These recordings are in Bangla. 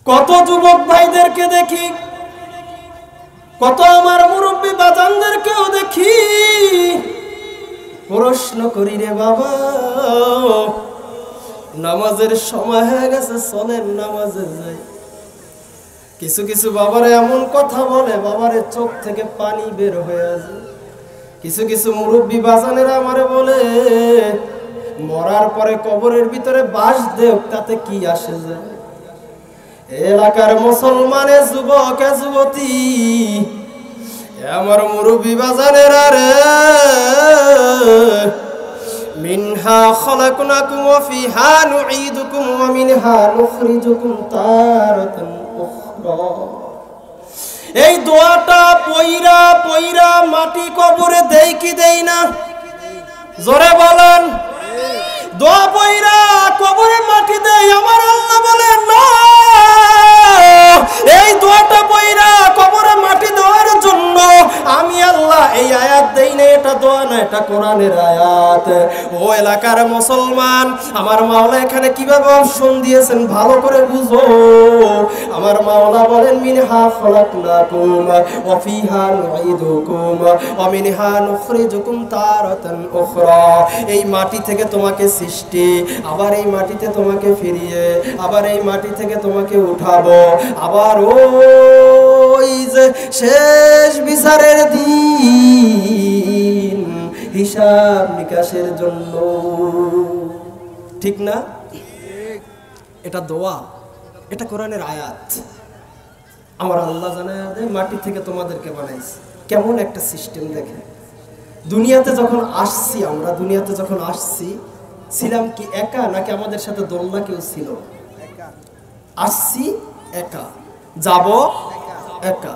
কত যুবক ভাইদেরকে দেখি, কত আমার মুরব্বী বাজানদেরকেও দেখি, প্রশ্ন করি রে বাবা, নামাজের সময় হয়ে গেছে, চলেন নামাজে যাই। কিছু কিছু বাবারে এমন কথা বলে, বাবারে চোখ থেকে পানি বের হয়ে আসে। কিছু কিছু মুরব্বী বাজানেরা আমারে বলে, মরার পরে কবরের ভিতরে বাস দেও, তাতে কি আসে যায়। এলাকার মুসলমানের যুবক যুবতী, আমার মুরব্বী বাজানেরা রে, মিনহা খলাকনাকুম ওয়া ফিহা নুঈদুকুম ওয়া মিনহা নুখরিজুকুম তারাতান উখরা। এই দোয়াটা পয়রা পয়রা মাটি কবরে দেই কি দেই না? জোরে বলেন। দোয়া পয়রা কবরে মাটি দেই, আমার আল্লাহ বলেন না, এই দোয়াটা পয়রা কবরে মাটি দেওয়ার জন্য আমি আল্লাহ এই আয়াত দেই না। এটা দোয়া না, এটা কোরআনের আয়াত। ও এলাকার মুসলমান, আমার মাওলা এখানে কিভাবে অপশন দিয়েছেন ভালো করে বুঝো। আমার মাওলা বলেন, মিনহা খলাকনাকুম ওয়া ফিহা নুঈদুকুম ওয়া মিনহা নুখরিজুকুম তারাতান উখরা। এই মাটি থেকে তোমাকে সৃষ্টি, আবার এই মাটিতে তোমাকে ফিরিয়ে, আবার এই মাটি থেকে তোমাকে উঠাবো, আবার ওই যে শেষ বিচারের দিন হিসাব নিকাশের জন্য। ঠিক না? এটা দোয়া, এটা কোরআনের আয়াত। আমার আল্লাহ জানায় দেয়, মাটি থেকে তোমাদেরকে বানাইছে। কেমন একটা সিস্টেম দেখে। দুনিয়াতে যখন আসছি, আমরা দুনিয়াতে যখন আসছি, ছিলাম কি একা, নাকি আমাদের সাথে দোলনা কেউ ছিল? আসছি একা, যাব একা।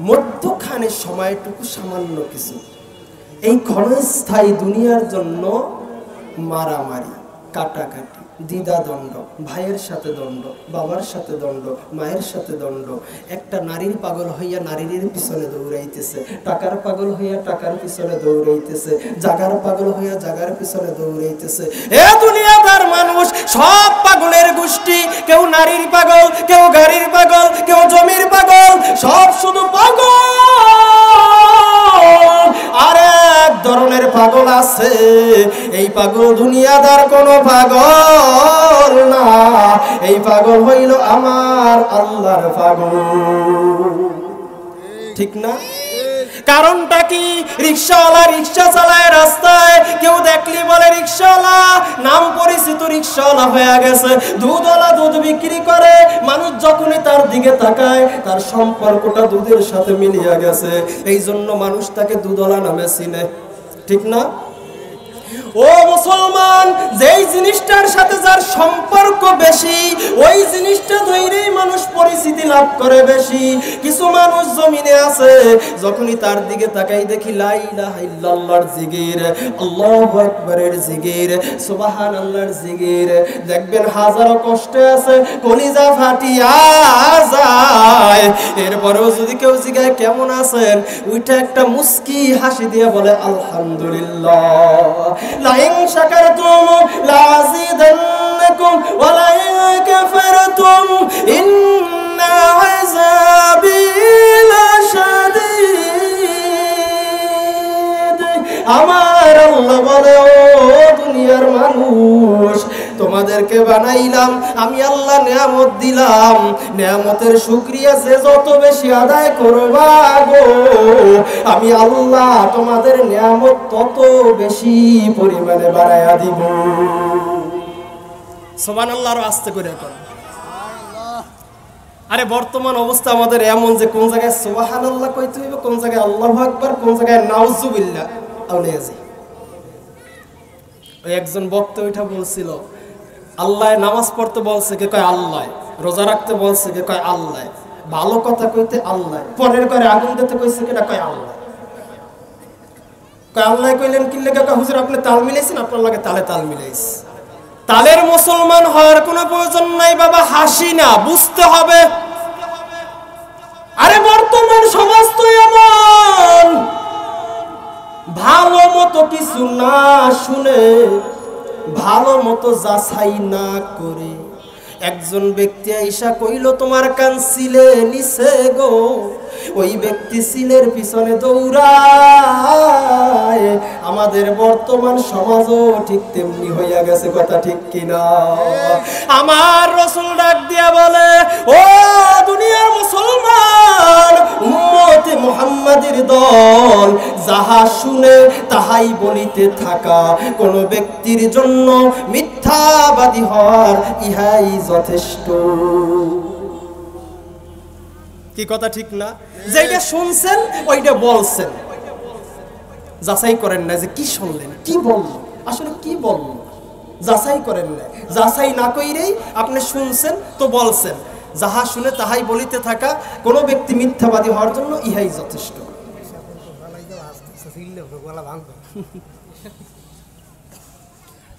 মধ্যখানে সময়টুকু সামান্য কিছু। এই ক্ষণস্থায়ী দুনিয়ার জন্য মারামারি, কাটাকাটি, দ্বিধা দ্বন্দ্ব, ভাইয়ের সাথে দ্বন্দ্ব, বাবার সাথে দ্বন্দ্ব, মায়ের সাথে দ্বন্দ্ব। একটা নারীর পাগল হইয়া নারীর পিছনে দৌড়াইতেছে, টাকার পাগল হইয়া টাকার পিছনে দৌড়াইতেছে, জাগার পাগল হইয়া জাগার পিছনে দৌড়াইতেছে। এ দুনিয়াদার মানুষ সব পাগলের গোষ্ঠী। কেউ নারীর পাগল, কেউ গাড়ির পাগল, কেউ জমির পাগল, সব শুধু পাগল। আর এক ধরনের পাগল আছে, এই পাগল দুনিয়াদার কোনো পাগল না, এই পাগল হইল আমার আল্লাহর পাগল। ঠিক না? কারণটা কি? রিকশাওয়ালা রিকশা চালায় রাস্তায়, কেউ দেখলি বলে রিকশাওয়ালা, নাম পরিচিত রিকশাওয়ালা হয়ে গেছে। দুধওয়ালা দুধ বিক্রি করে, মানুষ যখনই তার দিকে তাকায় তার সম্পর্কটা দুধের সাথে মিলিয়ে গেছে, এই জন্য মানুষ তাকে দুধওয়ালা নামে চিনে। ঠিক না? ও মুসলমান, যেই জিনিসটার সাথে যার সম্পর্ক বেশি, ওই জিনিসটা ধরেই মানুষ পরিচিতি লাভ করে বেশি। কিছু মানুষ জমিনে আছে, যখনই তার দিকে তাকাই দেখি লা ইলাহা ইল্লাল্লাহর জিকির, আল্লাহু আকবারের জিকির, সুবহানাল্লাহর জিকির, দেখবেন হাজারো কষ্টে আছে, কলিজা ফাটিয়া যায়। এরপরেও যদি কেউ জিজ্ঞাসা কেমন আছেন, ওইটা একটা মুস্কি হাসি দিয়ে বলে আলহামদুলিল্লাহ। লাইন শাকারতুম লাযিদান্নাকুম ওয়া লাইন কাফারতুম ইন্না আযাবি লাশাদীদ। আমার আল্লাহ বলে, ও দুনিয়ার মানুষ, তোমাদেরকে বানাইলাম আমি আল্লাহ, নিয়ামত দিলাম, নিয়ামতের শুকরিয়া যে যত বেশি আদায় করবা গো, আমি আল্লাহ তোমাদের নিয়ামত তত বেশি পরিমাণে বাড়াইয়া দিব। সুবহানাল্লাহ। আরো আস্তে করে কর। আরে বর্তমান অবস্থা আমাদের এমন যে কোন জায়গায় সুবহানাল্লাহ কইতে হইবে, কোন জায়গায় আল্লাহু আকবার, কোন জায়গায় নাউজুবিল্লাহ আউলিয়াজি। ওই একজন বক্তা ওইটা বলছিল, আল্লাহ নামাজ পড়তে বলছে, কে কয় আল্লাহ, রোজা রাখতে বলছে, কে কয় আল্লাহ, ভালো কথা কইতে আল্লাহ, পরের করে আগুন দিতে কইছে, কেটা কয় আল্লাহ। কয় আল্লাহ কইলেন কি লেগে? কয় হুজুর আপনি তাল মিলাইছেন, আপনার লাগে তালে তাল মিলাইছে। তালের মুসলমান হওয়ার কোনো প্রয়োজন নাই বাবা, হাসি না, বুঝতে হবে। আরে বর্তমান সমাজ তো এমন, ভালো মতো কিছু না শুনে, ভালো মতো যাচাই না করে একজন ব্যক্তি আইসা কইল তোমার কান সিলে নিছে গো, ওই ব্যক্তি সিলের পিছনে দৌড়ায়। আমাদের বর্তমান সমাজও ঠিক তেমনি হইয়া গেছে, কথা ঠিক কিনা? আমার রাসূল ডাক দিয়া বলে, ও দুনিয়ার মুসলমান উম্মতে মুহাম্মাদের দল, যাহা শুনে তাহাই বলিতে থাকা, কোন ব্যক্তির জন্য মিথ্যাবাদী হওয়ার ইহাই যথেষ্ট। কি কথা ঠিক না? যেটা শুনছেন ওইটা বলছেন, যাচাই করেন না যে কি শুনলেন, কি বলল, আসলে কি বলল, যাচাই করেন না। যাচাই না কইরেই আপনি শুনছেন তো বলছেন। যাহা শুনে তাহাই বলিতে থাকা, কোন ব্যক্তি মিথ্যাবাদী হওয়ার জন্য ইহাই যথেষ্ট।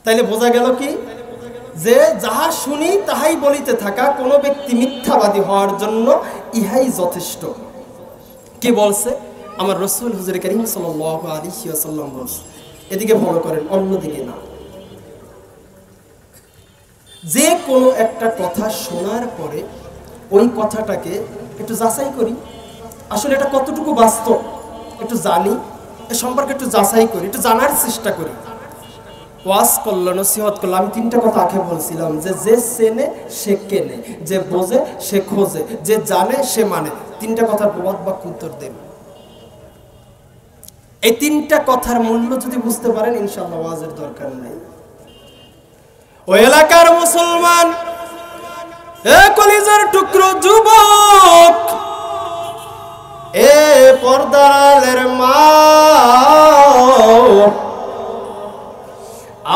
তাইলে বোঝা গেল কি, যে যাহা শুনি তাহাই বলিতে থাকা, কোন ব্যক্তি মিথ্যাবাদী হওয়ার জন্য ইহাই যথেষ্ট। কে বলছে? আমার রাসূল হুজুর কারীম সাল্লাল্লাহু আলাইহি ওয়াসাল্লাম বলছে। এদিকে ফলো করেন, অন্যদিকে না। যে কোনো একটা কথা শোনার পরে ওই কথাটাকে একটু যাচাই করি, আসলে এটা কতটুকু বাস্তব একটু জানি, এ সম্পর্কে একটু যাচাই করি, একটু জানার চেষ্টা করি। ওয়াজ করলো, নসিহত করলো, আমি তিনটা কথা আগে বলছিলাম যে যে চেনে সে কেনে, যে বোঝে সে খোঁজে, যে জানে সে মানে। তিনটা কথার প্রবাদ বাক্য উত্তর দেন। এই তিনটা কথার মূল্য যদি বুঝতে পারেন, ইনশাআল্লাহ ওয়াজের দরকার নাই। ওই এলাকার মুসলমান, এ কলিজার টুকরো যুবক, এ পর্দারের মা,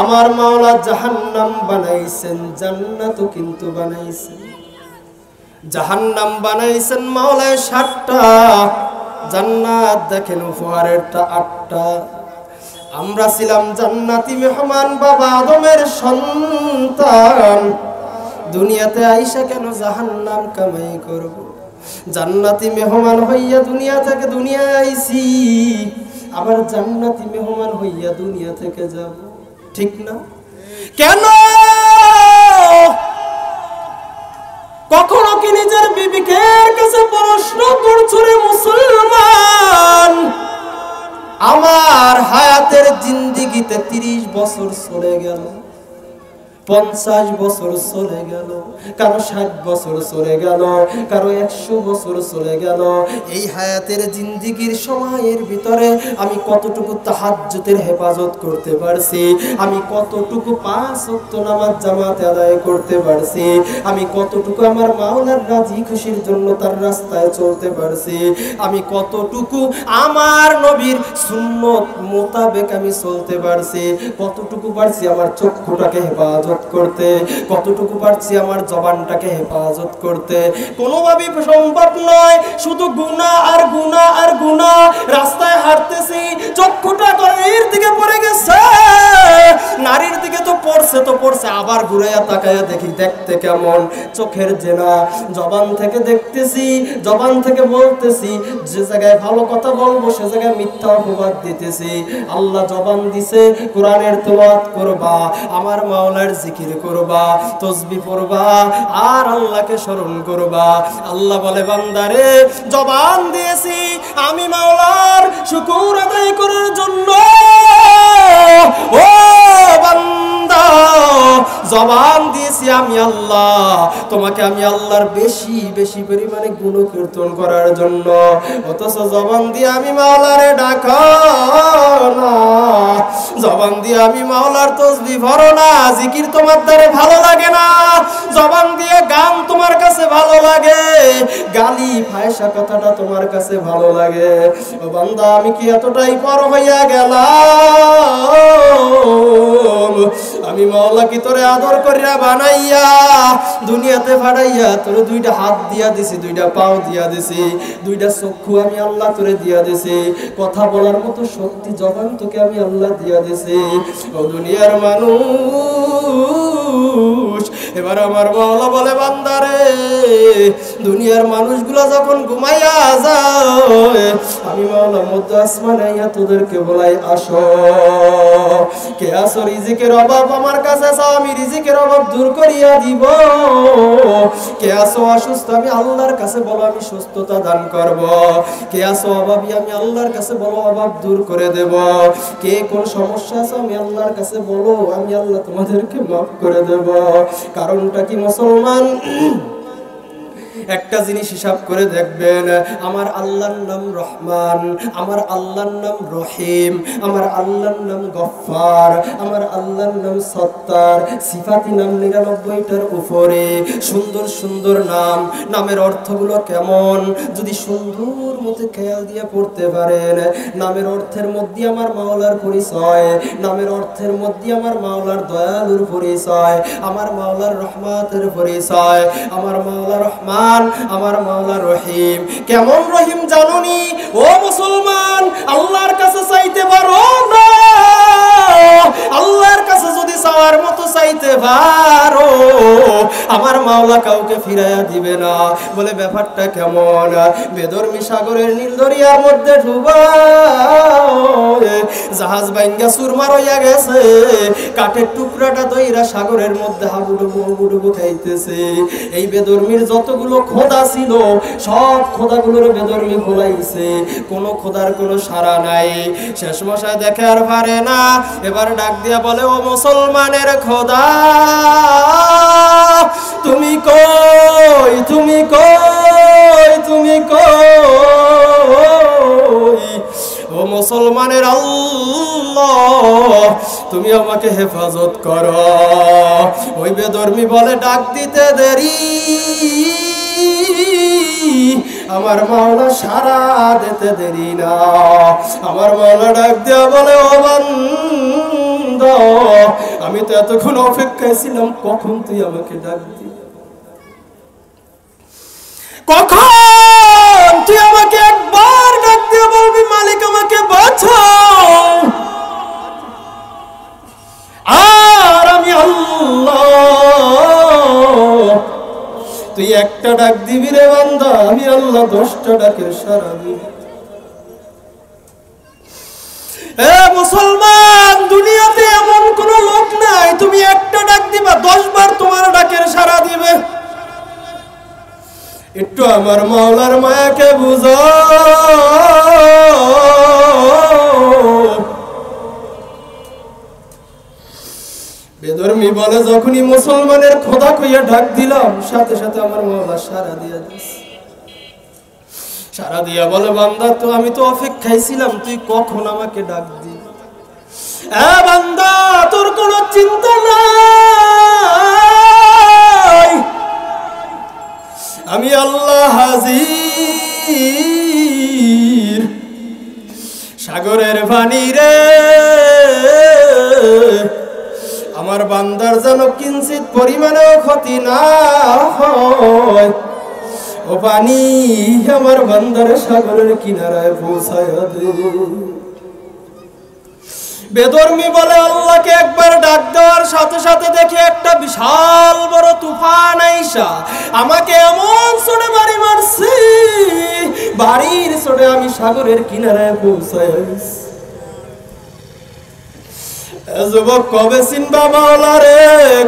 আমার মাওলা জাহান্নাম বানাইছেন, জান্নাতও কিন্তু বানাইছেন। জাহান্নাম বানাইছেন মাওলায় ৭টা, জান্নাত দেখেন উপহারেরটা ৮টা। আমরা ছিলাম জান্নাতি মেহমান, বাবা আদমের সন্তান। দুনিয়াতে আইসা কেন জাহান্নাম কামাই করব? জান্নাতি মেহমান হইয়া দুনিয়া থেকে দুনিয়ায় আইছি, আবার জান্নাতি মেহমান হইয়া দুনিয়া থেকে যাব, ঠিক না? কেন কখনো কি নিজের বিবেকের কাছে প্রশ্ন করছো রে মুসলমান? আমার হায়াতের জিন্দেগিতে 30 বছর চলে গেল, 50 বছর চলে গেল, কারো 60 বছর চলে গেল, কারো 100 বছর চলে গেল। এই হায়াতের জিন্দেগির সময়ের ভিতরে আমি কতটুকু তাহাজ্জুদের হেফাজত করতে পারছি, আমি কতটুকু 5 ওয়াক্ত নামাজ জামাতে আদায় করতে পারছি, আমি কতটুকু আমার মাওলার রাজি খুশির জন্য তার রাস্তায় চলতে পারছি, আমি কতটুকু আমার নবীর সুন্নত মোতাবেক আমি চলতে পারছি, কতটুকু পারছি আমার চক্ষুটাকে হেফাজত করতে, কতটুকু পারছি আমার জবানটাকে হেফাজত করতে। কোনোভাবেই সম্ভব নয়। শুধু গুনাহ আর গুনাহ আর গুনাহ। রাস্তায় হাঁটতেছি, চক্ষুটা নারীর দিকে পড়ে গেছে, নারীর দিকে তো পড়ছে, আবার ঘুরাইয়া তাকাইয়া দেখি দেখতে কেমন, চোখের জেনা। জবান থেকে দেখতেছি, জবান থেকে বলতেছি, যে জায়গায় ভালো কথা বলবো সে জায়গায় মিথ্যা অপবাদ দিতেছি। আল্লাহ জবান দিছে কোরআনের তেলাওয়াত করবা, আমার মাওলার জিকির করবা, তাসবিহ পড়বা, আর আল্লাহকে স্মরণ করবা। আল্লাহ বলে, বান্দারে জবান দিয়েছি আমি মাওলার শুকর আদায় করার জন্য। ও বান্দা, জবান দিয়েছি আমি আল্লাহ, তোমাকে আমি আল্লাহর বেশি বেশি পরিমাণে গুণকীর্তন করার জন্য। অথচ জবান দিয়ে আমি মাওলারে ডাকা না, জবান দিয়ে আমি মাওলার তাসবিহ পড়ো না, জিকির তোমার দ্বারে ভালো লাগে না, জবান দিয়ে গান তোমার কাছে ভালো লাগে, গালি ফায়সা কথাটা তোমার কাছে ভালো লাগে। ও বান্দা, আমি কি এতটাই পর হইয়া গেলাম? আমি মাওলা কি তোরে আদর করিয়া বানাইয়া দুনিয়াতে ফাড়াইয়া তোরে 2টা হাত দিয়া দিছি, 2টা পাও দিয়া দিছি, 2টা চক্ষু আমি আল্লাহ তোরে দিয়া দিছি, কথা বলার মতো শক্তি জবান তোকে আমি আল্লাহ দিয়া দিছি। ও দুনিয়ার মানুষ, এবার আমার মাওলা বলে, বান্দারে দুনিয়ার মানুষগুলো যখন ঘুমাইয়া যায় আমি মাওলা মধ্যে আসমানে আইয়া তোদেরকে বলাই আসো, কে আসো রিজিকের অভাব আমার কাছে চাও, আমি রিজিকের অভাব দূর করিয়া দিব। কে আসো অসুস্থ, আমি আল্লাহর কাছে বলো আমি সুস্থতা দান করব। কে আসো অভাবী, আমি আল্লাহর কাছে বলো অভাব দূর করে দেব। কে কোন সমস্যা আছে আমি আল্লাহর কাছে বলো, আমি আল্লাহ তোমাদেরকে মাফ করে দেব। কারণটা কি মুসলমান? একটা জিনিস হিসাব করে দেখবেন, আমার আল্লাহর নাম রহমান, আমার আল্লাহর নাম রহিম, আমার আল্লাহর নাম গফফার, আমার আল্লাহর নাম সত্তার, সিফাতি নাম 99টার উপরে। সুন্দর সুন্দর নাম, নামের অর্থগুলো কেমন যদি সুন্দর মতো খেয়াল দিয়ে পড়তে পারেন, নামের অর্থের মধ্যে আমার মাওলার পরিচয়, নামের অর্থের মধ্যে আমার মাওলার দয়ালুর পরিচয়, আমার মাওলার রহমাতের পরিচয়, আমার মাওলা রহমান, আমার মাওলা রহিম। কেমন রহিম জানোনি ও মুসলমান? আল্লাহর কাছে চাইতে পারো না, আল্লাহর কাছে যদি চাওয়ার মতো চাইতে পারো আমার মাওলা কাউকে ফিরাইয়া দিবে না। বলে ব্যাপারটা কেমন? বেদরমি সাগরের নীল দরিয়ার মধ্যে ডুবা জাহাজ ভাঙ্গা চুরমার হইয়া গেছে, কাঠের টুকরাটা দইরা সাগরের মধ্যে হাবুডুবু খাইতেছে। এই বেদরমির যতগুলো খোদা ছিল সব খোদাগুলোর বেদরমি খোলাইছে, কোন খোদার কোনো সাড়া নাই। শেষ মশায় দেখে আর পারে না, এবার ডাক দিয়া বলে ও মুসলমানের খোদা তুমি কই, তুমি কই, তুমি কই? ও মুসলমানের আল্লাহ তুমি আমাকে হেফাজত করো। ওই বেদরমি বলে ডাক দিতে দেরি, আমার মাওলা সারা দিতে দেরি না। আমার মাওলা ডাক দেয়া বলে ও বান্দা আমি তো এতক্ষণ অপেক্ষায় ছিলাম, কখন তুই আমাকে ডাক দিবি, কখন তুই আমাকে একবার ডাক দিয়ে বলবি মালিক আমাকে বাঁচাও। আর আমি আল্লাহ, তুই একটা ডাক দিবি রে বান্দা, আমি আল্লাহ 10টা ডাকের সাড়া দিবি। এ মুসলমান, দুনিয়াতে এমন কোন লোক নাই তুমি একটা ডাক দিবা 10 বার তোমার ডাকের সাড়া দিবে। একটু আমার মাওলার মায়াকে বুঝো। বেদরমি বলে যখনই মুসলমানের খোদা কইয়া ডাক দিলাম সাথে সাথে আমার মাওলা সাড়া দিয়া দিয়েছে। সাড়া দিয়া বলে বান্দা তো আমি তো অপেক্ষায় ছিলাম, তুই কখন আমাকে ডাক দিবি। এ বান্দা তোর কোনো চিন্তা নাই, আমি আল্লাহ হাজির। সাগরের পানি রে আমার বান্দার যেন কিঞ্চিত পরিমাণেও ক্ষতি না হয়, ও পানি আমার বান্দার সাগরের কিনারায় পৌঁছায়া দে। বেদরমি বলে আল্লাহকে একবার ডাক দেওয়ার সাথে সাথে দেখি একটা বিশাল বড় তুফান আইসা আমাকে এমন ছোটে বাড়ি মারছে, বাড়ির ছোটে আমি সাগরের কিনারায় পৌঁছাইছি। যুবক কবে চিনবা মাওলা রে,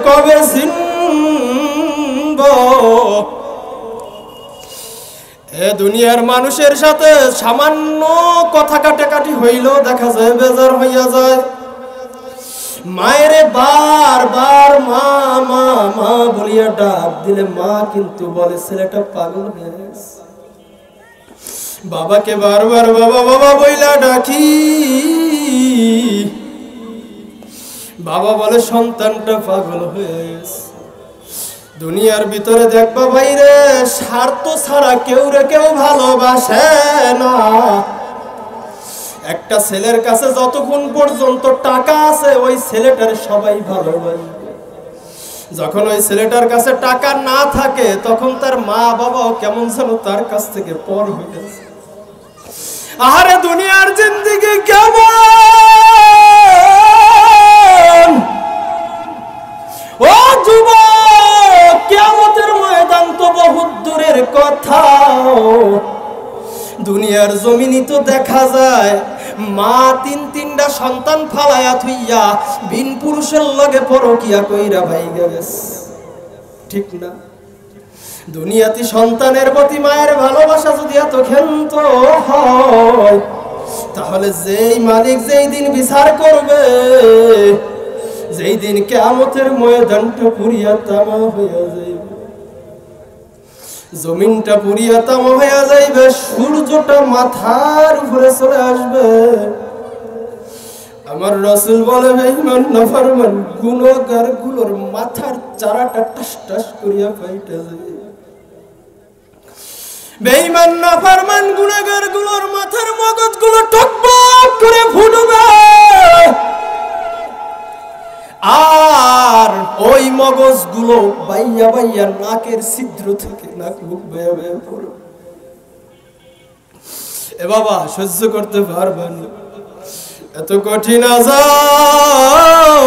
কবে চিনব? এ দুনিয়ার মানুষের সাথে সামান্য কথা কাটাকাটি হইলেও দেখা যায় বেজার হইয়া যায়। মায়েরে বারবার মা মা মা বলিয়া ডাক দিলে মা কিন্তু বলে ছেলেটা পাগল হয়ে গেছে। বাবাকে বারবার বাবা বাবা বইলা ডাকি, বাবা বলে সন্তানটা পাগল হয়ে গেছে। দুনিয়ার ভিতরে দেখবা ভাইরে স্বার্থ ছাড়া কেউ রে কেউ ভালোবাসে না। একটা ছেলের কাছে যতক্ষণ পর্যন্ত টাকা আছে ওই ছেলেটার সবাই ভালোবাসে, যখন ওই ছেলেটার কাছে টাকা না থাকে তখন তার মা বাবাও কেমন যেন তার কাছ থেকে পর হয়ে গেছে। আরে দুনিয়ার জিন্দেগি কেমন ও যুবক, কিয়ামতের ময়দান তো বহুত দূরের দূরের কথা, দুনিয়ার জমিনই তো দেখা যায় মা তিনটা সন্তান ফালায়া থুইয়া বিন পুরুষের লগে পরকিয়া কইরা ভাইগা গেছে, ঠিক না? দুনিয়াতে সন্তানের প্রতি মায়ের ভালোবাসা যদি এত ক্ষান্ত হয়, তাহলে যেই মালিক যেই দিন বিচার করবে, যেই দিন কিয়ামতের ময়দানটা পুরিয়া তামা হইয়া যাইবে, জমিনটা পুরিয়া তামা হইয়া যাইবে, সূর্যটা মাথার উপরে চলে আসবে, আমার রাসূল বলে বেঈমান নাফরমান গুনাহগার গুলোর মাথার চারাটা টাস টাস করিয়া ফাইটা যাবে। বেঈমান নাফরমান গুনাহগার গুলোর মাথার মগজগুলো টকবক করে ফুটবে, আর ওই মগজগুলো বাইয়া বাইয়া নাকের ছিদ্র থেকে নাক মুখ বেয়ে বেয়ে পড়বে। এ বাবা সহ্য করতে পারবেন না, এত কঠিন আযাব।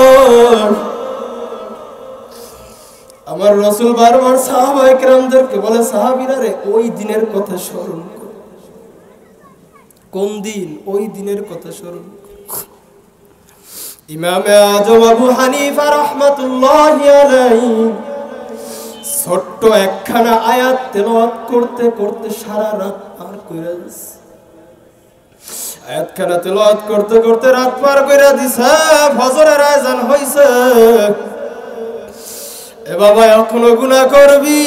আমার রাসূল বারবার সাহাবায়ে কেরামদেরকে বলে, সাহাবীরা রে, ওই দিনের কথা স্মরণ করো। কোন দিন? ওই দিনের কথা স্মরণ করো। ইমামে আযম আবু হানিফা রাহমাতুল্লাহি আলাইহি ছোট্ট একখানা আয়াত তেলাওয়াত করতে করতে সারা রাত পার কইরা দিছে। আয়াতখানা তেলাওয়াত করতে করতে রাত পার কইরা দিছে, ফজরের আযান হইছে। এ বাবা এখনো গুনাহ করবি?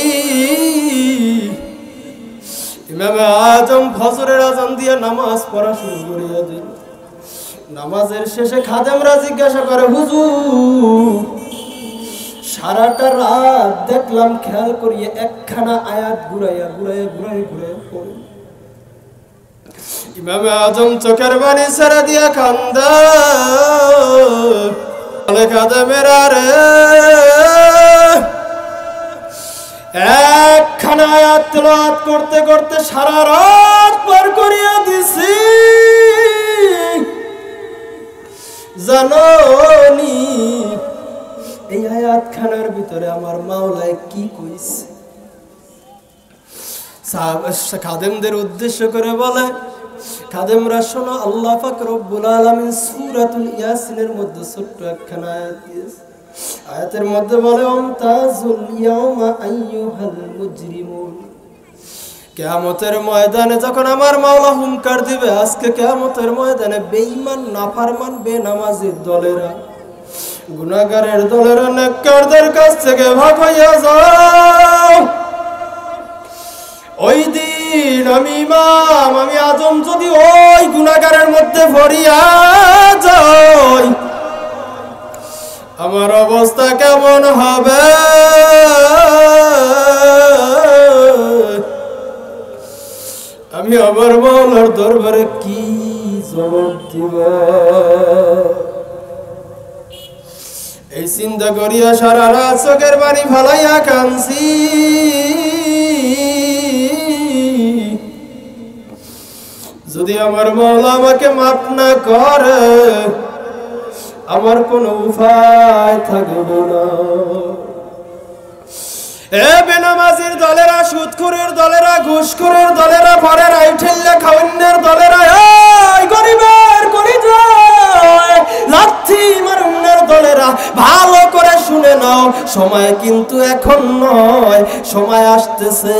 ইমামে আযম ফজরের আযান দিয়ে নামাজ পড়া শুরু করিয়া দিল। নামাজের শেষে খাদেমরা জিজ্ঞাসা করে, হুজুর সারাটা রাত দেখলাম খেয়াল করিয়ে একখানা আয়াত ঘুরাইয়া ঘুরাইয়া ঘুরাইয়া ঘুরাইয়া পড়ে। ইমামে আযম চোখের পানি ছেড়ে দিয়া কান্দে, বলে খাদেমেরা রে, একখানা আয়াত তেলাওয়াত করতে করতে সারা রাত পার করিয়া দিছি, জানোনি এই আয়াত খানার ভিতরে আমার মাওলায় কি কইছে? খাদেমদের উদ্দেশ্য করে বলে, খাদেমরা শোনো, আল্লাহ পাক রব্বুল আলামিন সূরাতুল ইয়াসিনের মধ্যে ছোট্ট একখানা আয়াত দিয়েছে। আয়াতের মধ্যে বলে, আমতাজুল ইয়াউমা আইয়ুহাল মুজরিমুন। কিয়ামতের ময়দানে যখন আমার মাওলা হুঙ্কার দিবে, আজকে কিয়ামতের ময়দানে বেঈমান নাফরমান বেনামাজির দলেরা, গুনাহগারের দলেরা নেককারদের কাছ থেকে ভাগ হইয়া যাও। ওই দিন আমি ইমাম, আমি আযম যদি ওই গুনাহগারের মধ্যে পড়িয়া যাই, আমার অবস্থা কেমন হবে? আমি আমার মাওলার দরবারে কি জবাব দিব? এই চিন্তা করিয়া সারা রাত চোখের পানি ফালাইয়া কাঁদছি। যদি আমার মাওলা আমাকে মাফ না করে, আমার কোনো উপায় থাকবে না। এ বেনামাজির দলেরা, সুদখোরের দলেরা, ঘুষখোরের দলেরা, পরের আইঠেল্লা খাওয়ান্নের দলেরা, এই গরিবের গরিজায় লাথি মারুন্নের দলেরা, ভালো করে শুনে নাও, সময় কিন্তু এখন নয়, সময় আসতেছে,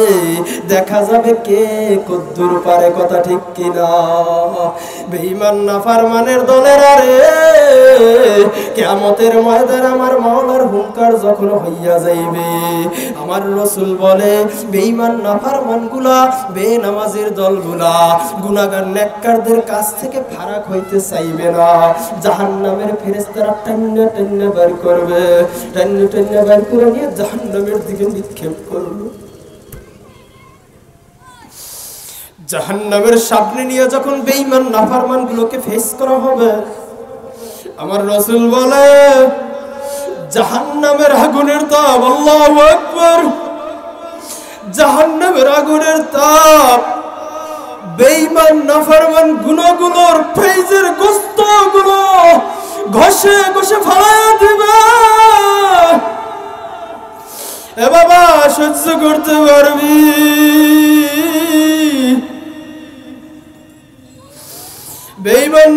দেখা যাবে কে কদ্দুর পারে, কথা ঠিক কিনা? বেঈমান নাফরমানের দলেরা রে, কিয়ামতের ময়দানে আমার মাওলার হুঙ্কার যখন হইয়া যাইবে, আমার রাসূল বলে বেঈমান নাফরমানগুলা, বেনামাজির দলগুলা গুনাহগার নেককারদের কাছ থেকে ফারাক হইতে চাইবে না। জাহান্নামের ফেরেশতারা টান্না টান্না বের করবে, টান্না টান্না বের করে নিয়ে জাহান্নামের দিকে নিক্ষেপ করবে। জাহান্নামের সামনে নিয়ে যখন বেঈমান নাফরমানগুলোকে ফেস করা হবে, আমার রাসূল বলে জাহান্নামের আগুনের তাপ, আল্লাহু আকবার, জাহান্নামের আগুনের তাপ বেঈমান নাফরমান গুনাহগুলোর ফেজের গোশতগুলো ঘষে ঘষে ফালায়া দিবে। এ বাবা সহ্য করতে পারবি?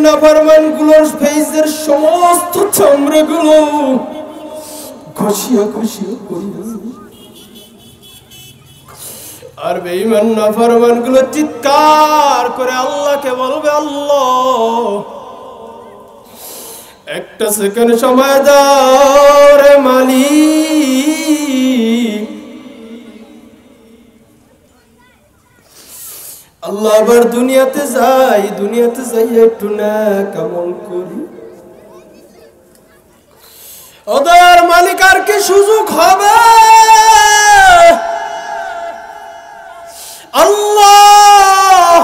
নাফরমানগুলোর ফেজের সমস্ত চামড়াগুলো ঘষিয়ে ঘষিয়ে পড়িয়েছে। আর বেঈমান নাফরমানগুলো চিৎকার করে আল্লাহকে বলবে, আল্লাহ একটা সেকেন্ড সময় দাও রে মালিক। আল্লাহ আবার দুনিয়াতে যাই একটু না কেমন করি। ওদের মালিক আর কি সুযোগ হবে? আল্লাহ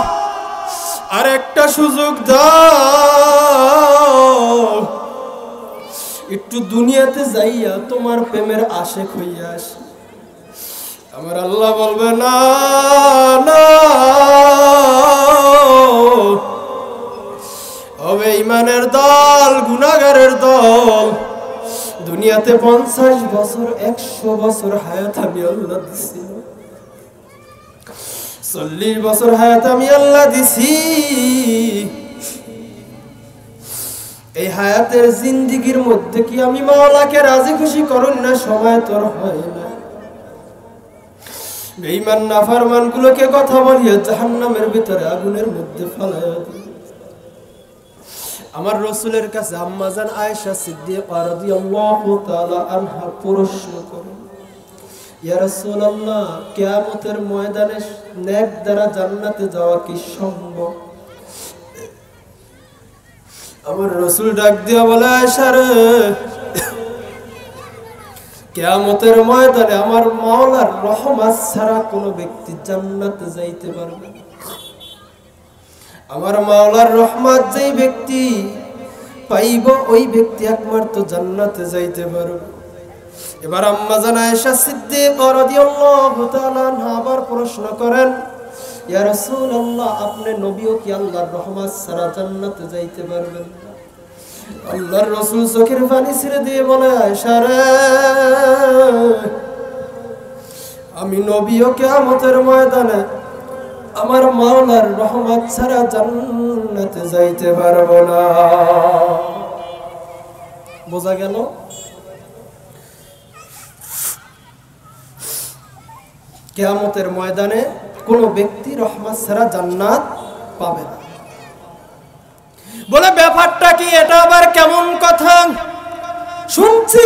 আর একটা সুযোগ দাও, একটু দুনিয়াতে যাইয়া তোমার প্রেমের আশেক হইয়া আসি। আমার আল্লাহ বলবে, না না, হবে ইমানের দল গুনাহগারের দল। দুনিয়াতে 50 বছর 100 বছর হায়াত আমি আল্লাহ দিছি, 40 বছর হায়াত আমি আল্লাহ দিছি। এই হায়াতের জিন্দেগির মধ্যে কি আমি মাওলাকে রাজি খুশি করুন না সময় তোর হয় না। বেঈমান নাফরমানগুলোকে কথা বলিয়ে জাহান্নামের ভিতরে আগুনের মধ্যে ফেলাইয়া দিই। আমার রাসূলের কাছে আম্মা জান আয়েশা সিদ্দিকা রাদিয়াল্লাহু তাআলা আনহা প্রশ্ন করেন, ইয়া রাসূলুল্লাহ, কিয়ামতের ময়দানে নেক দ্বারা জান্নাতে যাওয়া কি সম্ভব? আমার রাসূল ডাক দিয়া বলে, আয়েশা রে, কিয়ামতের ময়দানে আমার মাওলার রহমত ছাড়া কোনো ব্যক্তি জান্নাতে যাইতে পারবে না। আমার মাওলার রহমত যেই ব্যক্তি পাইব ওই ব্যক্তি একমাত্র জান্নাতে যাইতে পারবে। এবার আম্মা জান আয়েশা সিদ্দিকা রাদিয়াল্লাহু তাআলা আনহা আবার প্রশ্ন করেন, ইয়া রাসূলুল্লাহ, আপনি নবীও কি আল্লাহর রহমত ছাড়া জান্নাতে যাইতে পারবেন না? আল্লাহর রাসূল চোখের পানি ছেড়ে দিয়ে বলে, আয়েশা রে, আমি নবীও কিয়ামতের ময়দানে আমার মাওলার রহমত ছাড়া জান্নাতে যাইতে পারবো না। বোঝা গেল? কিয়ামতের ময়দানে কোনো ব্যক্তি রহমত ছাড়া জান্নাত পাবে না। বলে ব্যাপারটা কি? এটা আবার কেমন কথা শুনছি?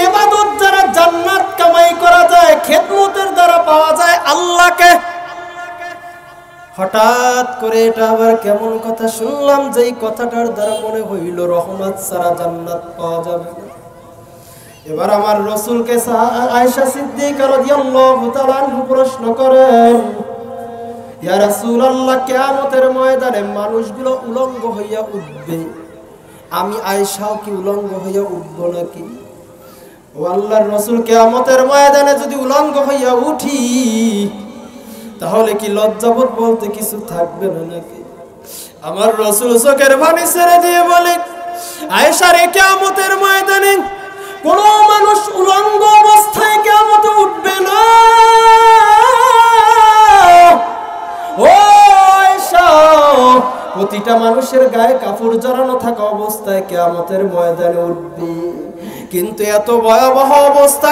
ইবাদত দ্বারা জান্নাত কামাই করা যায়, খেদমতের দ্বারা পাওয়া যায় আল্লাহকে। হঠাৎ করে এটা আবার কেমন কথা শুনলাম যেই কথাটার দ্বারা মনে হইল রহমত ছাড়া জান্নাত পাওয়া যাবে না। এবার আমার রাসূলকে আয়েশা সিদ্দিকা রাদিয়াল্লাহু তাআলা প্রশ্ন করেন, ইয়া রাসূলুল্লাহ, কিয়ামতের ময়দানে মানুষগুলো উলঙ্গ হইয়া উঠবে, আমি আয়েশাও কি উলঙ্গ হইয়া উঠব নাকি? ও আল্লাহর রাসূল, কিয়ামতের ময়দানে যদি উলঙ্গ হইয়া উঠি তাহলে কি লজ্জাবোধ বলতে কিছু থাকবে না নাকি? আমার রাসূল চোখের পানি ছেড়ে দিয়ে বলে, আয়েশা রে, কিয়ামতের ময়দানে কোন মানুষ উলঙ্গ অবস্থায় কিয়ামতে উঠবে না। ও আয়েশা, প্রতিটা মানুষের গায়ে কাপড় জড়ানো থাকা অবস্থায় কিয়ামতের ময়দানে উঠবে। কিন্তু এত ভয়াবহ অবস্থা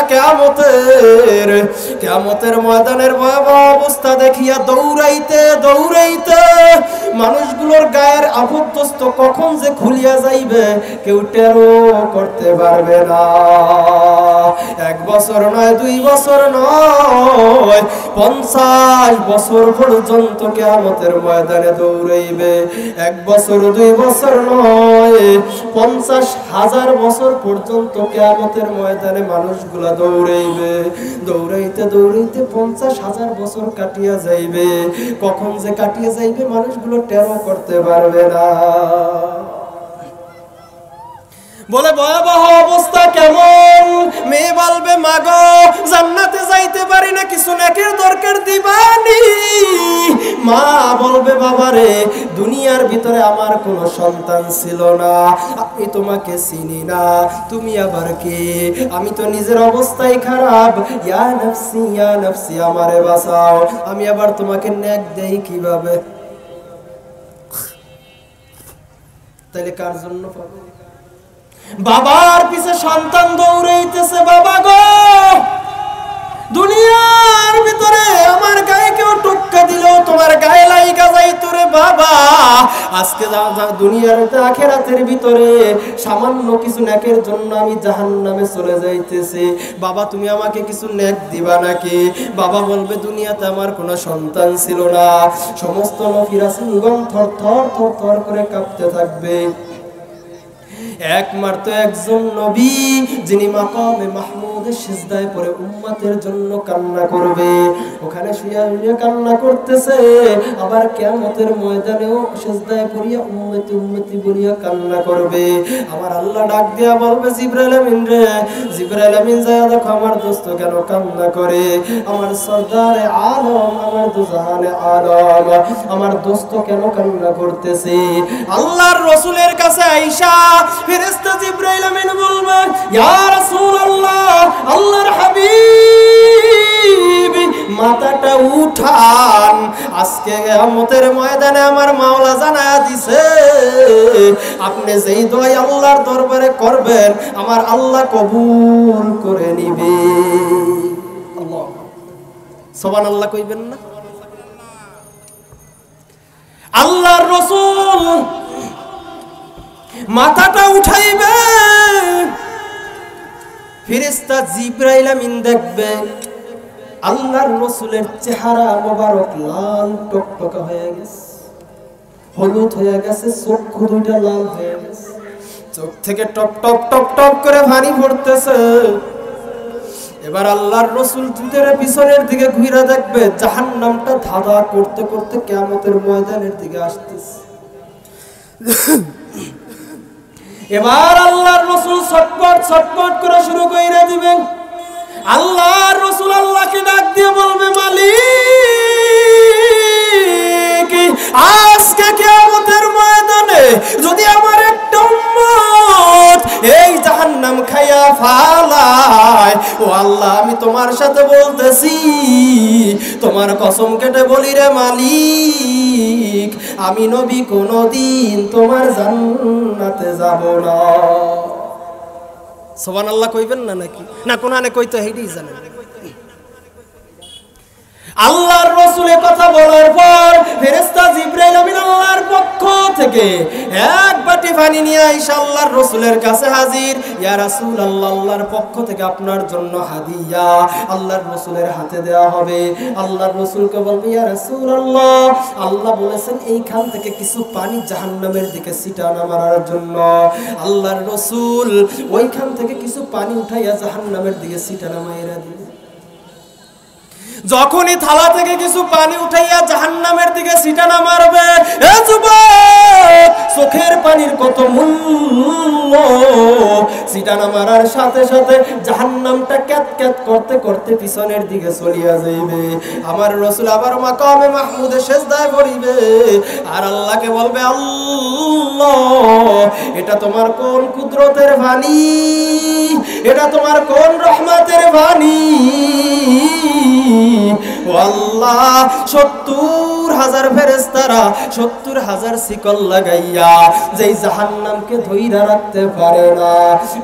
কিয়ামতের ময়দানের ভয়াবহ অবস্থা দেখিয়া দৌড়াইতে দৌড়াইতে মানুষগুলোর গায়ের আবদ্ধস্ত কখন যে খুলিয়া যাইবে কেউ টেরও করতে পারবে না। 1 বছর নয়, 2 বছর নয়, 50 বছর পর্যন্ত কিয়ামতের ময়দানে দৌড়াইবে। 1 বছর 2 বছর নয়, 50,000 বছর পর্যন্ত কিয়ামতের ময়দানে মানুষগুলা দৌড়াইবে। দৌড়াইতে দৌড়াইতে 50,000 বছর কাটিয়া যাইবে। কখন যে কাটিয়া যাইবে মানুষগুলো টেরও করতে পারবে না। বলে ভয়াবহ অবস্থা কেমন? মেয়ে বলবে, মাগো জান্নাতে যাইতে পারি না, কিছু নেকির দরকার দিবানি। মা বলবে, বাবারে দুনিয়ার ভিতরে আমার কোনো সন্তান ছিল না, আমি তোমাকে চিনি না, তুমি আবার কে? আমি তো নিজের অবস্থাই খারাপ। ইয়া নাফসি, আমারে বাঁচাও, আমি আবার তোমাকে নেক দেই কিভাবে? তাহলে কার জন্য পাবে? বাবার পিছে সন্তান দৌড়াইতেছে, বাবা গো দুনিয়ার ভিতরে আমার গায়ে কেউ টুক্কা দিল তোমার গায়ে লাইগা যাইতো রে বাবা, আজকে দুনিয়ার আখিরাতের ভিতরে সামান্য কিছু নেকের জন্য আমি জাহান্নামে চলে যাইতেছি, বাবা তুমি আমাকে কিছু নেক দিবা নাকি? বাবা বলবে দুনিয়াতে আমার কোনো সন্তান ছিল না। সমস্ত নবীরা সিংগম থর থর থর থর করে কাঁপতে থাকবে। একমাত্র একজন নবী যিনি মাকামে মাহমুদের সিজদায় পড়ে উম্মতের জন্য কান্না করবে, ওখানে শুয়ে শুয়ে কান্না করতেছে, আবার কিয়ামতের ময়দানেও সিজদায় পড়িয়া উম্মতি উম্মতি বলিয়া কান্না করবে। আমার আল্লাহ ডাক দিয়া বলবে জিবরাইল আমিন রে, জিবরাইল আমিন যায় দেখো আমার দোস্ত কেন কান্না করে, আমার সরদারে আলম, আমার দুজাহানে আলম, আমার দোস্ত কেন কান্না করতেছে। আল্লাহর রাসূলের কাছে আয়েশা ফেরেশতা জিবরাইল আমিন বলবে ইয়া রাসূলুল্লাহ, আল্লাহর হাবিব মাথাটা উঠান, আজকে কিয়ামতের ময়দানে আমার মাওলা জানায়া দিছে আপনি যেই দোয়া আল্লাহর দরবারে করবেন আমার আল্লাহ কবুল করে নিবে। আল্লাহ সুবহানাল্লাহ কইবেন না? আল্লাহর রাসূল মাথাটা উঠাইবে, ফেরেশতা জিবরাইল আমিন দেখবে আল্লাহর রাসূলের চেহারা মোবারক লাল টকটকা হয়ে গেছে, হলুদ হয়ে গেছে, চক্ষু দুইটা লাল হয়ে গেছে, চোখ থেকে টপ টপ টপ টপ করে পানি পড়তেছে। এবার আল্লাহর রাসূল দুধের পিছনের দিকে ঘুরে দেখবে জাহান্নামটা ধাঁধা করতে করতে কিয়ামতের ময়দানের দিকে আসতেছে। এবার আল্লাহর রাসূল ছটপট ছটপট করে শুরু কইরা দিবেন। আল্লাহর রাসূল আল্লাহকে ডাক দিয়ে বলবে মালিক আজকে কিয়ামতের ময়দানে যদি আমার একটা উম্মত এই জাহান্নাম খাইয়া ফালায়, ও আল্লাহ আমি তোমার সাথে বলতেছি, তোমার কসম কেটে বলি রে মালিক আমি নবী কোনদিন তোমার জান্নাতে যাব না। সুবহানাল্লাহ কইবেন না নাকি? না কোনখানে কইতে হেডি জানেন। আল্লাহর রাসূলের কথা বলার পর ফেরেশতা জিবরাইল আমিন আল্লাহর পক্ষ থেকে এক বাটি পানি নিয়ে আয়েশা আল্লাহর রাসূলের কাছে হাজির। ইয়া রাসূলুল্লাহ আল্লাহর পক্ষ থেকে আপনার জন্য হাদিয়া আল্লাহর রাসূলের হাতে দেওয়া হবে। আল্লাহর রাসূলকে বলবে ইয়া রাসূলুল্লাহ আল্লাহ বলেছেন এইখান থেকে কিছু পানি জাহান্নামের দিকে ছিটানো মারার জন্য। আল্লাহর রাসূল ওইখান থেকে কিছু পানি উঠাইয়া জাহান্নামের দিকে ছিটানো মাইরা দিলেন। যখনই থালা থেকে কিছু পানি উঠাইয়া জাহান্নামের দিকে ছিটানা মারবে, এ যুবক চোখের পানির কত মূল্য, ছিটানা মারার সাথে সাথে জাহান্নামটা ক্যাত ক্যাত করতে করতে পিছনের দিকে চলিয়া যাইবে। আমার রাসূল আবার মাকামে মাহমুদে সিজদায় পড়িবে আর আল্লাহকে বলবে আল্লাহ এটা তোমার কোন কুদরতের বাণী, এটা তোমার কোন রহমতের বাণী। ও আল্লাহ ৭০,০০০ ফেরেশতারা ৭০,০০০ শিকল লাগাইয়া যেই জাহান্নামকে ধইরা রাখতে পারে না,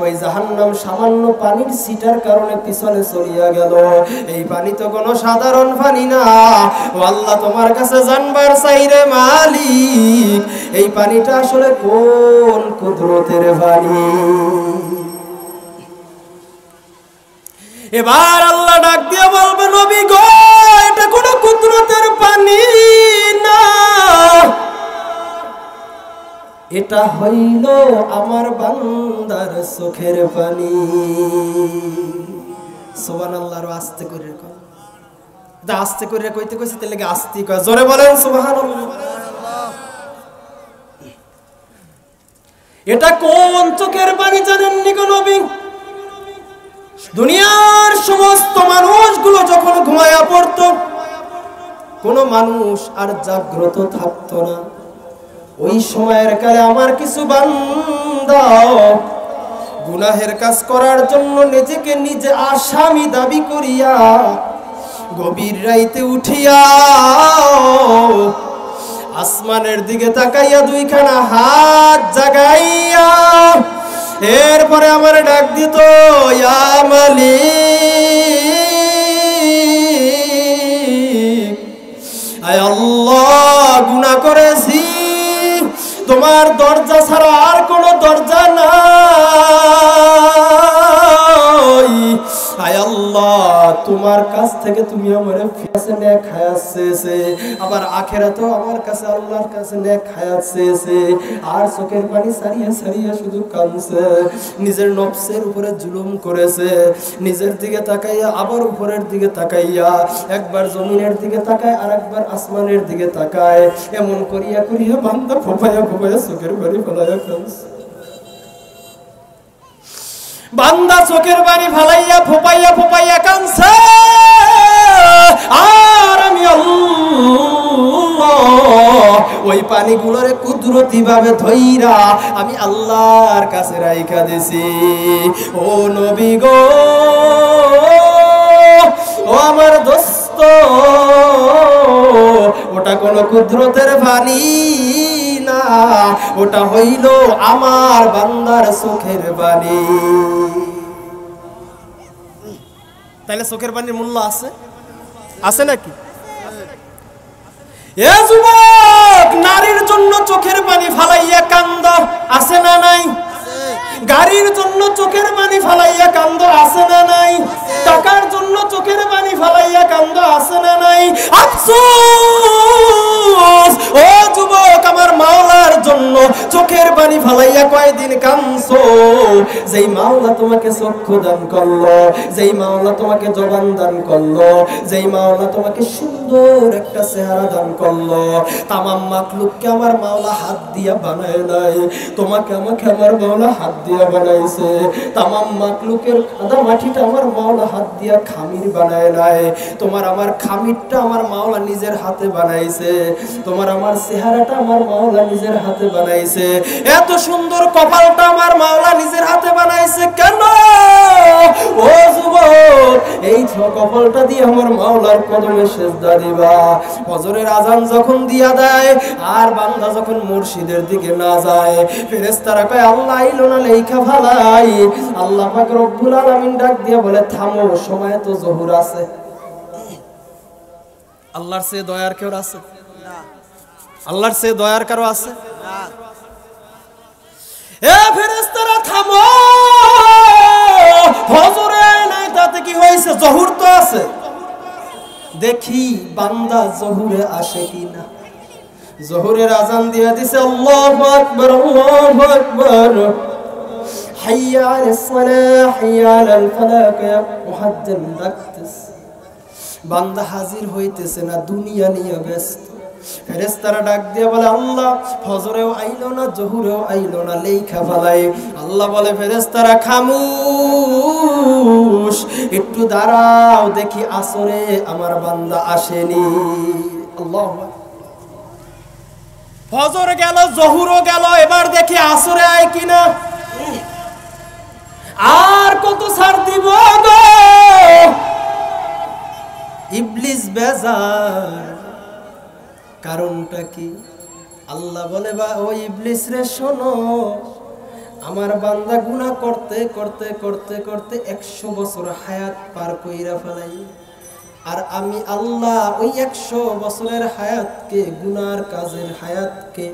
ওই জাহান্নাম সামান্য পানির ছিটার কারণে পিছনে চলিয়া গেল। এই পানি তো কোনো সাধারণ পানি না। ও আল্লাহ তোমার কাছে জানবার চাই রে মালিক এই পানিটা আসলে কোন কুদরতের পানি। এবার আল্লাহ ডাক দিয়ে বলবে নবী গো এটা কোন কুদরতের পানি না, এটা হইল আমার বান্দার চোখের পানি। সুবহানাল্লাহ। আর আস্তে করে কই, আস্তে করে কইতে কইছি তাহলে আস্তে কয়, জোরে বলেন সুবহানাল্লাহ। এটা কোন চোখের পানি জানেননি গো নবী? দুনিয়ার সমস্ত মানুষগুলো যখন ঘুমায়া পড়ত কোন মানুষ আর জাগ্রত থাকতো না, ওই সময়ের কালে আমার কিছু বান্দা গুনাহের কাজ করার জন্য নিজেকে নিজে আসামি দাবি করিয়া গভীর রাইতে উঠিয়া আসমানের দিকে তাকাইয়া দুইখানা হাত জাগাইয়া এরপরে আমার ডাক দিত, ইয়া মালিক, আয় আল্লাহ, গুনাহ করেছি, তোমার দরজা ছাড়া আর কোনো দরজা নাই। আয় আল্লাহ, তোমার কাছ থেকে তুমি আমার ফিরাসে নেক হায়াত চেয়েছে, আবার আখিরাতেও আমার কাছে আল্লাহর কাছে নেক হায়াত চেয়েছে। আর চোখের পানি ছাড়িয়ে ছাড়িয়ে শুধু কাঁদছে, নিজের নফসের উপরে জুলুম করেছে। নিজের দিকে তাকাইয়া আবার উপরের দিকে তাকাইয়া, একবার জমিনের দিকে তাকায় আর একবার আসমানের দিকে তাকায়, এমন করিয়া করিয়া বান্দা ফোপাইয়া ফোপাইয়া চোখের পানি ফেলাইয়া কাঁদছে। বান্দা চোখের পানি ফালাইয়া ফোপাইয়া ফোপাইয়া কাঁদছে। আর আমি আল্লাহ ওই পানিগুলোরে কুদরতি ভাবে ধইরা আমি আল্লাহর কাছে রাইখা দিছি। ও নবী গো, ও আমার দোস্ত, ওটা কোন কুদরতের পানি না, ওটা হইল আমার বান্দার চোখের পানি। তাইলে চোখের পানির মূল্য আছে, আছে নাকি? এ যুবক, নারীর জন্য চোখের পানি ফালাইয়া কান্দ, আছে না নাই? গাড়ির জন্য চোখের পানি ফালাইয়া কান্দ, আছে না নাই? টাকার জন্য চোখের পানি ফালাইয়া কান্দ, আছে না নাই? আফসোস ও যুবক, আমার মাওলার জন্য চোখের পানি ফালাইয়া কয়দিন কাঁদছো? যেই মাওলা তোমাকে চক্ষু দান করলো, যেই মাওলা তোমাকে জবান দান করলো, যেই মাওলা তোমাকে সুন্দর একটা চেহারা দান করলো, তামাম মাখলুককে আমার মাওলা হাত দিয়া বানায় নাই, তোমাকে আমাকে আমার মাওলা হাত দিয়া বানাইছে। তামাম মাখলুকের কাদা মাটিটা আমার মাওলা হাত দিয়া খামির বানায় নাই, তোমার আমার খামিরটা আমার মাওলা নিজের হাতে বানাইছে, তোমার আমার চেহারাটা আমার মাওলা নিজের হাতে বানাইছে, এত সুন্দর কপালটা আমার মাওলা নিজের হাতে বানাইছে। কেন? ও যুবক, এই কপালটা দিয়ে আমার মাওলার কদমে সিজদা দিবা। ফজরের আজান যখন দিয়া দেয় আর বান্দা যখন মুর্শিদের দিকে না যায়, ফেরেশতারা কয় আল্লাহ আইলো না লেখা ভালাই। আল্লাহ পাক রব্বুল আলামিন ডাক দিয়ে বলে, থামো, সময় তো জোহর আছে। আল্লাহর চেয়ে দয়ার কেউ আছে? না। আল্লাহর চেয়ে দয়ার কারো আছে? না। এ ফেরেশতারা থামো, ফজরে নাই তাতে কি হয়েছে, জোহর তো আছে। দেখি বান্দা জোহরে আসে কিনা। জোহরের আজান দিয়ে দিছে, আল্লাহু আকবার, আল্লাহু আকবার, হাইয়া আলাস সালাহ, হাইয়া আলাল ফালাহ, মুয়াজ্জিন ডাকতেছে। বান্দা হাজির হইতেছে না, দুনিয়া নিয়ে ব্যস্ত। ফেরেশতারা ডাক দিয়ে বলে, আল্লাহ ফজরেও আইলো না, জোহরেও আইলো না, লেখা ফালাই। আল্লাহ বলে, ফেরেশতারা খামুশ, একটু দাঁড়াও, দেখি আসরে আমার বান্দা আসেনি। আল্লাহু আকবার। ফজর গেল, জোহরও গেল, এবার দেখি আসরে আয় কিনা। আর কত ছাড় দিব গো, ইবলিস বেজার। কারণটা কি? আল্লাহ বলে, বা ও ইবলিস রে শোনো, আমার বান্দা গুনাহ করতে করতে করতে করতে 100 বছর হায়াত পার কইরা ফেলাই, আর আমি আল্লাহ ওই 100 বছরের হায়াতকে, গুনার কাজের হায়াতকে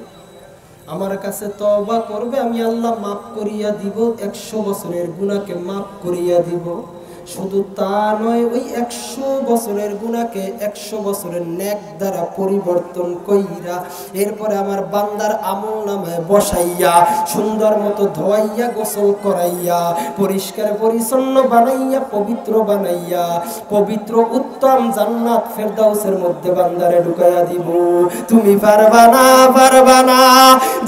আমার কাছে তওবা করবে, আমি আল্লাহ মাফ করিয়া দিব, 100 বছরের গুনাহকে মাফ করিয়া দিব। শুধু তা নয়, ওই 100 বছরের গুনাহকে 100 বছরের নেক দ্বারা পরিবর্তন কইরা এরপরে আমার বান্দার আমলনামায় বসাইয়া সুন্দর মতো ধোয়াইয়া গোসল করাইয়া পরিষ্কার পরিচ্ছন্ন বানাইয়া পবিত্র বানাইয়া পবিত্র উত্তম জান্নাত ফেরদাউসের মধ্যে বান্দারে ঢুকাইয়া দিব। তুমি পারবা না, পারবা না,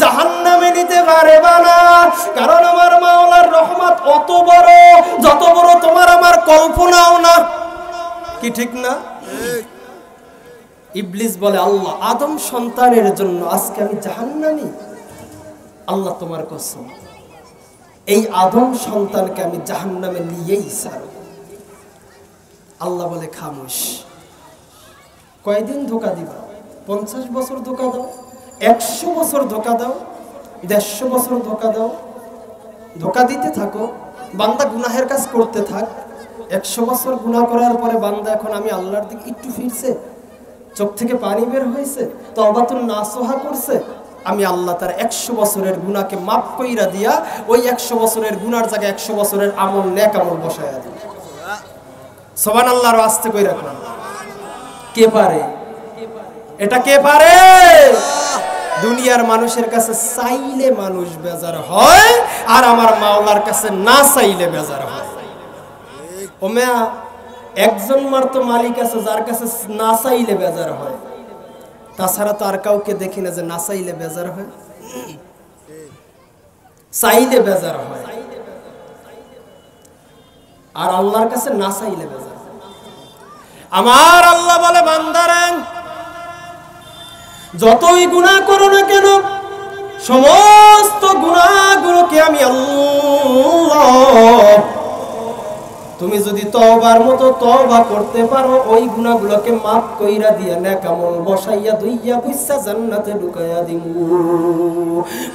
জাহান্নামে নিতে পারবা না, কারণ আমার মাওলার রহমত অত বড় যত বড় তোমার আমার কল্পনাও না। কি ঠিক না? ইবলিস বলে, আল্লাহ আদম সন্তানের জন্য আজকে আমি জাহান্নামী। আল্লাহ তোমার কসম, এই আদম সন্তানকে আমি জাহান্নামে নিয়েই ছাড়ব। আল্লাহ বলে, খামোশ, কয়দিন ধোঁকা দিবা? 50 বছর ধোঁকা দাও, 100 বছর ধোঁকা দাও, 150 বছর ধোঁকা দাও, ধোঁকা দিতে থাকো। বান্দা গুনাহের কাজ করতে থাক। 100 বছর গুনাহ করার পরে বান্দা এখন আমি আল্লাহর দিকে একটু ফিরছে, চোখ থেকে পানি বের হয়েছে, তওবাতুন নাসুহা করছে, আমি আল্লাহ তার 100 বছরের গুনাহকে মাফ কইরা দিয়া ওই 100 বছরের গুনার জায়গায় 100 বছরের আমল, নেক আমল বসায়া দিই। সুবহানাল্লাহর আস্তে কইরা কোন কে পারে? এটা কে পারে? দুনিয়ার মানুষের কাছে চাইলে মানুষ বেজার হয়, আর আমার মাওলার কাছে না চাইলে বেজার হয়। ও মেয়া, একজন মার তো মালিক আছে যার কাছে না চাইলে বেজার হয়, তাছাড়া তো আর কাউকে দেখি না যে না চাইলে বেজার হয়। চাইলে বেজার হয়, আর আল্লাহর কাছে না চাইলে বেজার হয়। আমার আল্লাহ বলে, বান্দারে যতই গুনাহ করো না কেন, সমস্ত গুনাহগুলোকে আমি আল্লাহ, তুমি যদি তওবার মতো তওবা করতে পারো, ওই গুনাহগুলোকে মাফ কইরা দিয়া নেক আমল বসাইয়া দুইয়া বুইসা জান্নাতে ঢুকাইয়া দিমু।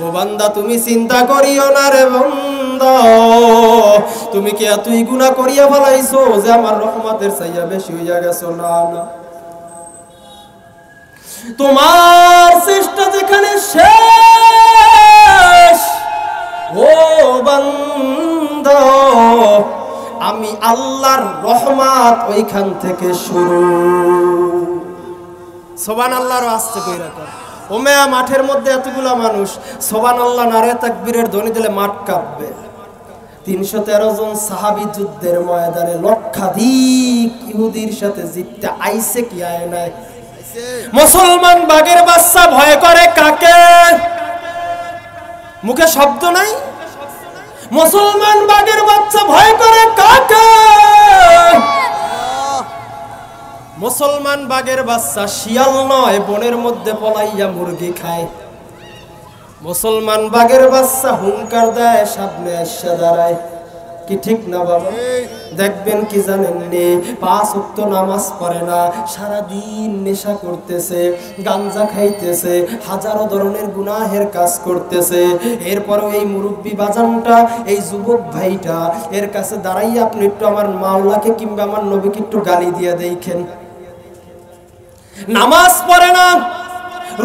ও বান্দা, তুমি চিন্তা করিও না রে বান্দা, তুমি কি এতই গুনাহ করিয়া ফেলাইছো যে আমার রহমতের চাইয়া বেশি হইয়া গেছো? না না, তোমার চেষ্টা যেখানে শেষ, ও বান্দা, আমি আল্লাহর রহমত ওইখান থেকে শুরু। সুবহানাল্লাহর আস্তে কইরা কর। ও মেয়া, মাঠের মধ্যে এতগুলা মানুষ, সুবহানাল্লাহ নারে তাকবীরের ধ্বনি দিলে মাঠ কাঁপবে। 313 জন সাহাবী যুদ্ধের ময়দানে লক্ষাধিক ইহুদির সাথে জিততে আইছে কি আয় নাই? মুসলমান বাঘের বাচ্চা ভয় করে কাকে? মুখে শব্দ নাই। মুসলমান বাঘের বাচ্চা ভয় করে কাকে? মুসলমান বাঘের বাচ্চা শিয়াল নয়, বনের মধ্যে পলাইয়া মুরগি খায়। মুসলমান বাঘের বাচ্চা হুঙ্কার দেয়, সামনে এসে দাঁড়ায়। কি ঠিক না বাবা? দেখবেন কি জানেননি, 5 ওয়াক্ত নামাজ পড়ে না, সারাদিন নেশা করতেছে, গাঞ্জা খাইতেছে, হাজারো ধরনের গুনাহের কাজ করতেছে। এরপরও এই মুরব্বী বাজানটা, এই যুবক ভাইটা এর কাছে দাঁড়াইয়া আপনি একটু আমার মাওলাকে কিংবা আমার নবীকে একটু গালি দিয়ে দেখেন। নামাজ পড়ে না,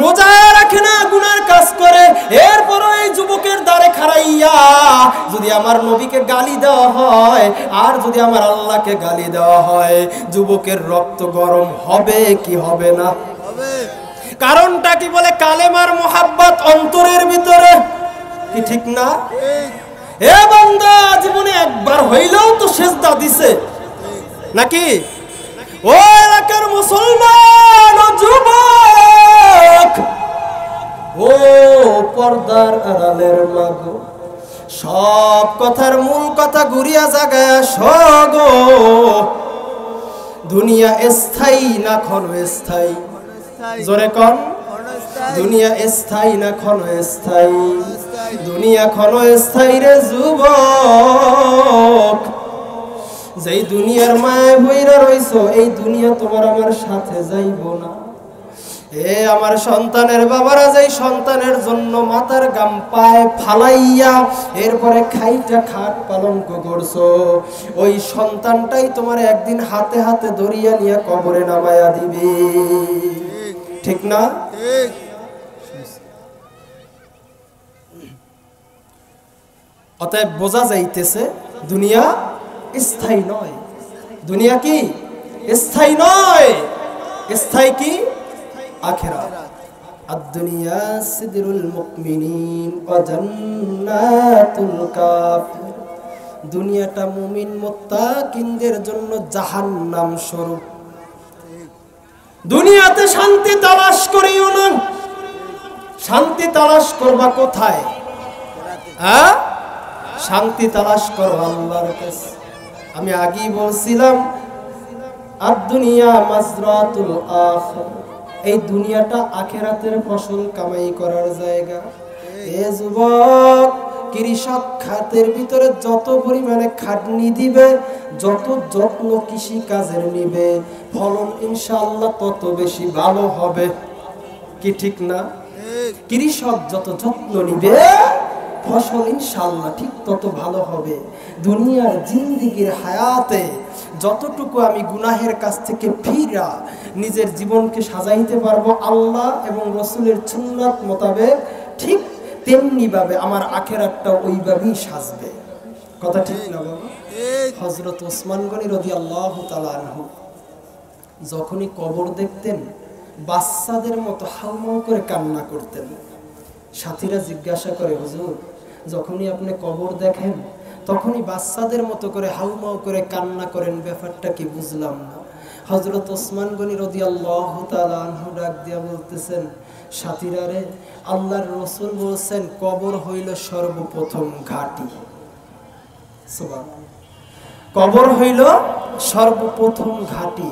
রোজা রাখে না, গুনার কাজ করে, এরপরও এই যুবকের দ্বারে খাড়াইয়া যদি আমার নবীকে গালি দেওয়া হয় আর যদি আমার আল্লাহকে গালি দেওয়া হয়, যুবকের রক্ত গরম হবে কি হবে না? কারণটা কি? বলে কালেমার মোহাব্বত অন্তরের ভিতরে। কি ঠিক না? এ বান্দা, জীবনে একবার হইলেও তো সেজদা দিছে নাকি? ও এলাকার মুসলমান ও যুবক, ও পর্দার আড়ালের মাগো, সব কথার মূল কথা ঘুরিয়া জাগায় সগো। দুনিয়া স্থায়ী না ক্ষণস্থায়ী? জোরে কন। দুনিয়া স্থায়ী না ক্ষণস্থায়ী? দুনিয়া ক্ষণস্থায়ী রে যুবক। যেই দুনিয়ার মায় বইরা রইছো, এই দুনিয়া তোমার আমার সাথে যাইব না। এ আমার সন্তানের বাবারা, যেই সন্তানের জন্য মাথার গাম পায় ফালাইয়া এরপরে খাইটা খাট পালঙ্ক করছো, ওই সন্তানটাই তোমার একদিন হাতে হাতে ধরিয়া নিয়ে কবরে নামায়া দিবে। ঠিক না? অতএব বোঝা যাইতেছে দুনিয়া স্থায়ী নয়। দুনিয়া কি স্থায়ী নয়? স্থায়ী কি? আখিরাত। আদ-দুনিয়া সিদরুল মুমিনিন ওয়া জান্নাতুল কাফির। দুনিয়াটা মুমিন মুত্তাকিনদের জন্য জাহান্নাম স্বরূপ। দুনিয়াতে শান্তি তালাশ করিও না। শান্তি তালাশ করবা কোথায়? হ্যাঁ, শান্তি তালাশ করো আল্লাহর কাছে। আমি আগেই বলছিলাম, আদ-দুনিয়া মাজরাতুল আখিরাত। এই দুনিয়াটা আখিরাতের ফসল কামাই করার জায়গা। এ যুবক, কৃষক খাতের ভিতরে যত পরিমাণে খাটনি দিবে, যত যত্ন কৃষি কাজের নিবে, ফলন ইনশাআল্লাহ তত বেশি ভালো হবে। কি ঠিক না? কৃষক যত যত্ন নিবে ফসল ইনশাআল্লাহ ঠিক তত ভালো হবে। দুনিয়ার জিন্দেগির হায়াতে যতটুকু আমি গুনাহের কাছ থেকে ফিরা নিজের জীবনকে সাজাইতে পারবো আল্লাহ এবং রাসূলের সুন্নাত মোতাবেক, ঠিক তেমনি ভাবে আমার আখিরাতটা ওইভাবেই সাজবে। কথা ঠিক না বাবা? হযরত ওসমান গনি রাদিয়াল্লাহু তাআলা আনহু যখনই কবর দেখতেন বাচ্চাদের মতো হাউমাউ করে কান্না করতেন। সাথীরা জিজ্ঞাসা করে, হুজুর যখনই আপনি কবর দেখেন তখনই বাচ্চাদের মতো করে হাউমাউ করে কান্না করেন, ব্যাপারটা কি বুঝলাম না। হযরত ওসমান গনি রাদিয়াল্লাহু তাআলা আনহু ডাক দিয়া বলতেছেন, সাথীরা রে, আল্লাহর রাসূল বলেছেন কবর হইল সর্বপ্রথম ঘাঁটি। সুবহানাল্লাহ। কবর হইল সর্বপ্রথম ঘাঁটি।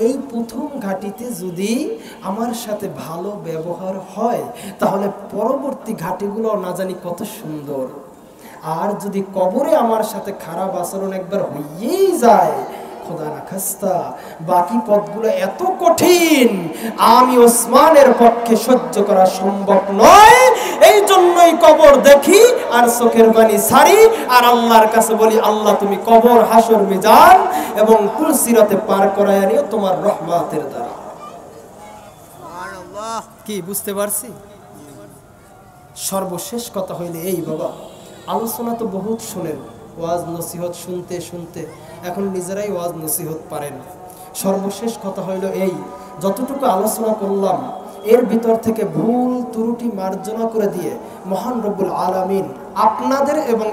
এই প্রথম ঘাঁটিতে যদি আমার সাথে ভালো ব্যবহার হয় তাহলে পরবর্তী ঘাঁটিগুলো না জানি কত সুন্দর। আর যদি কবরে আমার সাথে খারাপ আচরণ একবার হইয়েই যায়, খোদা না খাস্তা, বাকি পথগুলো এত কঠিন আমি ওসমানের পক্ষে সহ্য করা সম্ভব নয়। এই জন্যই কবর দেখি আর চোখের পানি ছাড়ি আর আল্লাহর কাছে বলি, আল্লাহ তুমি কবর, হাসর, মিজান এবং পুলসিরাতে পার করায় নিও তোমার রহমতের দ্বারা। সুবহানাল্লাহ। কি বুঝতে পারছি? সর্বশেষ কথা হইলে এই বাবা, আলোচনা তো বহুত শুনেন, ওয়াজ নসিহত শুনতে শুনতে এখন নিজেরাই ওয়াজ নসিহত পারেন। সর্বশেষ কথা হইল এই, যতটুকু আলোচনা করলাম এর ভিতর থেকে ভুল ত্রুটি মার্জনা করে দিয়ে মহান রব্বুল আলামিন আপনাদের এবং